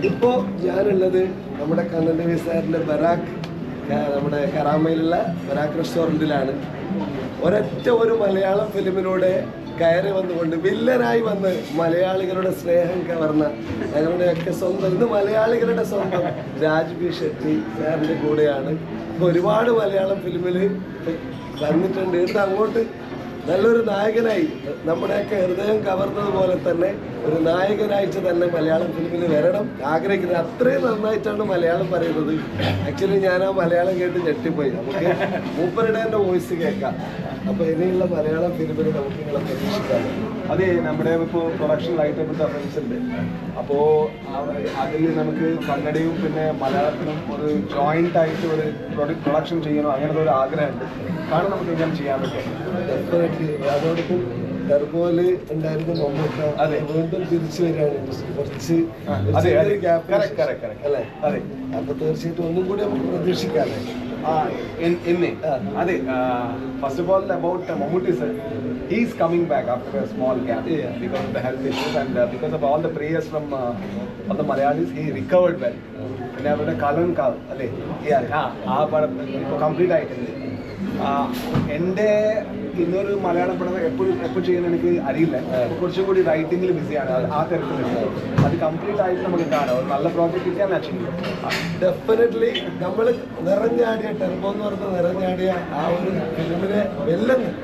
ഇപ്പോൾ ഞാനുള്ളത് നമ്മുടെ കണ്ണൻ രവി സാറിൻ്റെ ബറാക്ക്, നമ്മുടെ കറാമയിലുള്ള ബറാക്ക് റെസ്റ്റോറൻറ്റിലാണ്. ഒരൊറ്റ ഒരു മലയാളം ഫിലിമിലൂടെ കയറി വന്നുകൊണ്ട് വില്ലനായി വന്ന് മലയാളികളുടെ സ്നേഹം കവർന്ന ഞങ്ങളുടെയൊക്കെ സ്വന്തം, ഇന്ന് മലയാളികളുടെ സ്വന്തം രാജ് ബി ഷെട്ടി സാറിൻ്റെ കൂടെയാണ്. ഇപ്പോൾ ഒരുപാട് മലയാളം ഫിലിമിൽ വന്നിട്ടുണ്ട്. ഇത് അങ്ങോട്ട് നല്ലൊരു നായകനായി നമ്മുടെയൊക്കെ ഹൃദയം കവർന്നതുപോലെ തന്നെ ഒരു നായകനായിട്ട് തന്നെ മലയാളം ഫിലിമിൽ വരണം ആഗ്രഹിക്കുന്നത്. അത്രയും നന്നായിട്ടാണ് മലയാളം പറയുന്നത്. ആക്ച്വലി ഞാൻ ആ മലയാളം കേട്ട് ഞെട്ടിപ്പോയി. നമുക്ക് മൂപ്പരുടെ തന്നെ വോയിസ് കേൾക്കാം. അപ്പോൾ ഇനിയുള്ള മലയാളം ഫിലിമിൽ നമുക്ക് നിങ്ങളെ പ്രതീക്ഷിക്കാം. അതെ, നമ്മുടെ ഇപ്പോൾ പ്രൊഡക്ഷനിലായിട്ട് ഇപ്പോഴത്തെ ഫ്രണ്ട്സ് ഉണ്ട്. അപ്പോൾ അതിൽ നമുക്ക് കന്നഡയും പിന്നെ മലയാളത്തിനും ഒരു ജോയിൻ്റ് ആയിട്ട് ഒരു പ്രൊഡക്ഷൻ ചെയ്യണം, അങ്ങനത്തെ ഒരു ആഗ്രഹമുണ്ട്. കാരണം നമുക്ക് ഇങ്ങനെ ചെയ്യാൻ പറ്റും. ഡെഫിനറ്റ്ലി അതോടൊപ്പം ടർബോയില് ഉണ്ടായിരുന്ന മമ്മൂക്ക വീണ്ടും തിരിച്ചു വരികയാണ്. കുറച്ച് ഗ്യാപ്പ് അല്ലേ? അതെ, അപ്പൊ തീർച്ചയായിട്ടും ഒന്നും കൂടി നമുക്ക് പ്രതീക്ഷിക്കാല്ലേ? അതെ, first of all about Mammootty sir, he is coming back after a small gap because of the health issues and because of all the prayers from all the Malayalis. He recovered well. പിന്നെ അവരുടെ കലൻ കാവ് അല്ലേ, ആ പടം ഇപ്പോൾ complete ആയിട്ടുണ്ട്. എൻ്റെ ഇന്നൊരു മലയാളം പടം എപ്പോൾ ചെയ്യുന്ന എനിക്ക് അറിയില്ല. കുറച്ചും കൂടി റൈറ്റിംഗിൽ ബിസിയാണ്, ആ തരത്തിലുണ്ട്. അത് കംപ്ലീറ്റ് ആയിട്ട് നമുക്ക് കാണാം. ഒരു നല്ല പ്രോജക്റ്റ് കിട്ടിയാൽ ആക്ച്വലി ഡെഫിനറ്റ്ലി നമ്മൾ നിറഞ്ഞാടിയ ടെർബോ എന്ന് പറഞ്ഞ നിറഞ്ഞാടിയ ആ ഒരു ഫിലിമിനെ വെല്ലുന്ന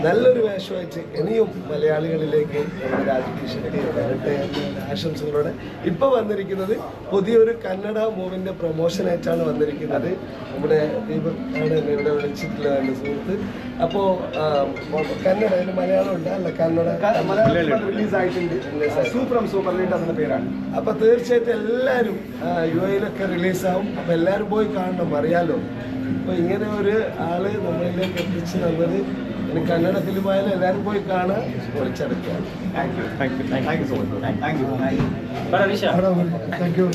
നല്ലൊരു വേഷം വെച്ച് ഇനിയും മലയാളികളിലേക്ക് നമ്മുടെ രാജ് ഷെട്ടി വരട്ടെ എന്ന ആശംസകളോടെ ഇപ്പോൾ വന്നിരിക്കുന്നത് പുതിയൊരു കന്നഡ മൂവിൻ്റെ പ്രൊമോഷനായിട്ടാണ് വന്നിരിക്കുന്നത്. നമ്മുടെ ദീപക് ആണ് എന്നെ ഇവിടെ വിളിച്ചിട്ടുള്ള എൻ്റെ സുഹൃത്ത്. അപ്പോൾ കന്നഡ അതിന് മലയാളം ഉണ്ട് അല്ല? കന്നഡ റിലീസായിട്ടുണ്ട്. സൂപ്പർ ഹിറ്റ് അതിൻ്റെ പേരാണ്. അപ്പോൾ തീർച്ചയായിട്ടും എല്ലാവരും UAE-ലൊക്കെ റിലീസാവും. അപ്പോൾ എല്ലാവരും പോയി കാണണം, അറിയാലോ. അപ്പോൾ ഇങ്ങനെ ഒരു ആള് നമ്മളിലേക്ക് എത്തിച്ച് തന്നത് കന്നഡ ഫിലിമായാലും എല്ലാവരും പോയി കാണാൻ പൊളിച്ചെടുക്കുക. Thank you so much. Thank U.